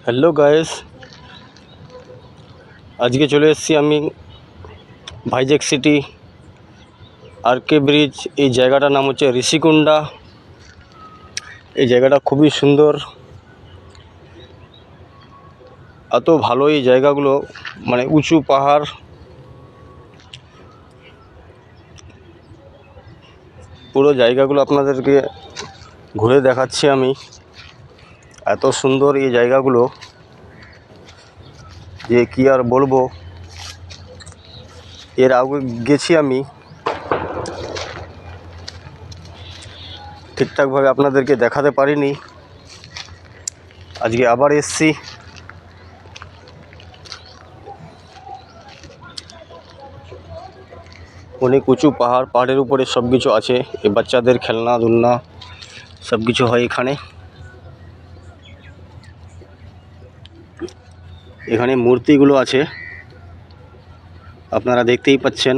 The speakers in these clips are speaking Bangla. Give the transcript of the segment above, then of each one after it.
হ্যালো গাইস, আজকে চলে এসেছি আমি ভাইজ্যাক সিটি আরকে ব্রিজ। এই জায়গাটার নাম হচ্ছে ঋষিকুন্ডা। এই জায়গাটা খুবই সুন্দর, এত ভালো এই জায়গাগুলো, মানে উঁচু পাহাড়, পুরো জায়গাগুলো আপনাদেরকে ঘুরে দেখাচ্ছি আমি। এত সুন্দর এই জায়গাগুলো যে কি আর বলবো। এর আগে গেছি আমি, ঠিকঠাকভাবে আপনাদেরকে দেখাতে পারিনি। আজকে আবার এসছি। অনেক উঁচু পাহাড়, পাহাড়ের উপরে সব কিছু আছে। এই বাচ্চাদের খেলনা দুলনা সব কিছু হয় এখানে। এখানে মূর্তিগুলো আছে, আপনারা দেখতেই পাচ্ছেন।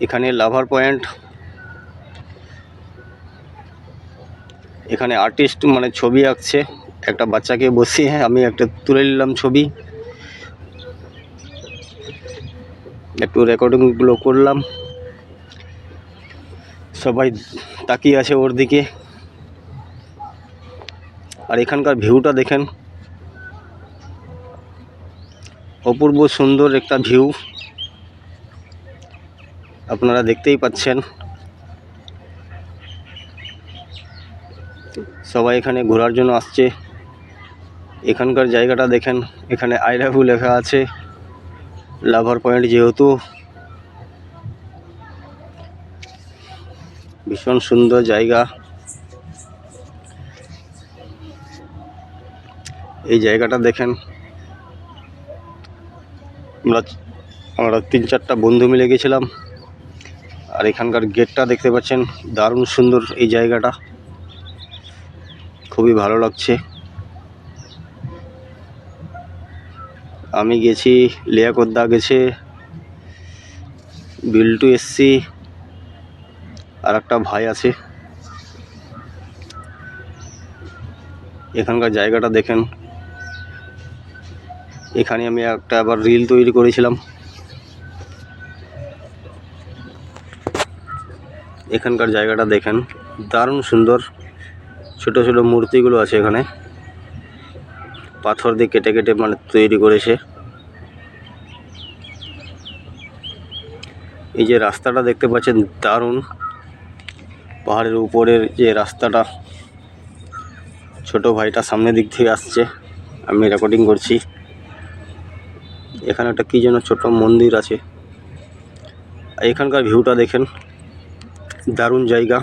এখানে লাভার পয়েন্ট, এখানে আর্টিস্ট মানে ছবি আঁকছে। একটা বাচ্চাকে বসিয়ে আমি একটা তুলে নিলাম ছবি, একটু রেকর্ডিংগুলো করলাম। সবাই তাকিয়ে আছে ওর দিকে। আর এখানকার ভিউটা দেখেন, অপূর্ব সুন্দর একটা ভিউ, আপনারা দেখতেই পাচ্ছেন। সবাই এখানে ঘোরার জন্য আসছে। এখানকার জায়গাটা দেখেন, এখানে আই লাভ ইউ লেখা আছে, লাভার পয়েন্ট যেহেতু। ভীষণ সুন্দর জায়গা। এই জায়গাটা দেখেন, আমরা 3-4টা বন্ধু মিলে গেছিলাম। আর এখানকার গেটটা দেখতে পাচ্ছেন, দারুণ সুন্দর এই জায়গাটা, খুবই ভালো লাগছে। আমি গেছি, লিয়াকদ্দা গেছে, বিল্টু এসছি, আর একটা ভাই আছে। এখানকার জায়গাটা দেখেন, এখানে আমি একটা আবার রিল তৈরি করেছিলাম। এখানকার জায়গাটা দেখেন, দারুণ সুন্দর। ছোট ছোট মূর্তিগুলো আছে এখানে, পাথর দিয়ে কেটে কেটে মানে তৈরি করেছে। এই যে রাস্তাটা দেখতে পাচ্ছেন, দারুণ। পাহাড়ের উপরের যে রাস্তাটা, ছোট ভাইটা সামনের দিক থেকে আসছে, আমি রেকর্ডিং করছি। এখানে একটা কি যেন ছোট মন্দির আছে। এখানকার ভিউটা দেখেন, দারুণ জায়গা।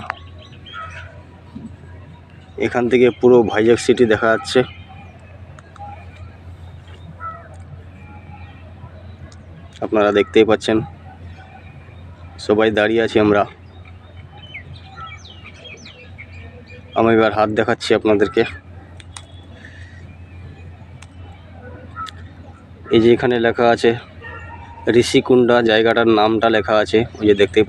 এখান থেকে পুরো ভাইজ্যাক সিটি দেখা যাচ্ছে। আপনারা দেখতেই পাচ্ছেন, সবাই দাঁড়িয়ে আছি আমরা। আমি এবার হাত দেখাচ্ছি আপনাদেরকে। এই যে এখানে লেখা আছে ঋষিকুন্ডা, জায়গাটার নামটা লেখা আছে, ওই যে দেখতেই পাচ্ছেন।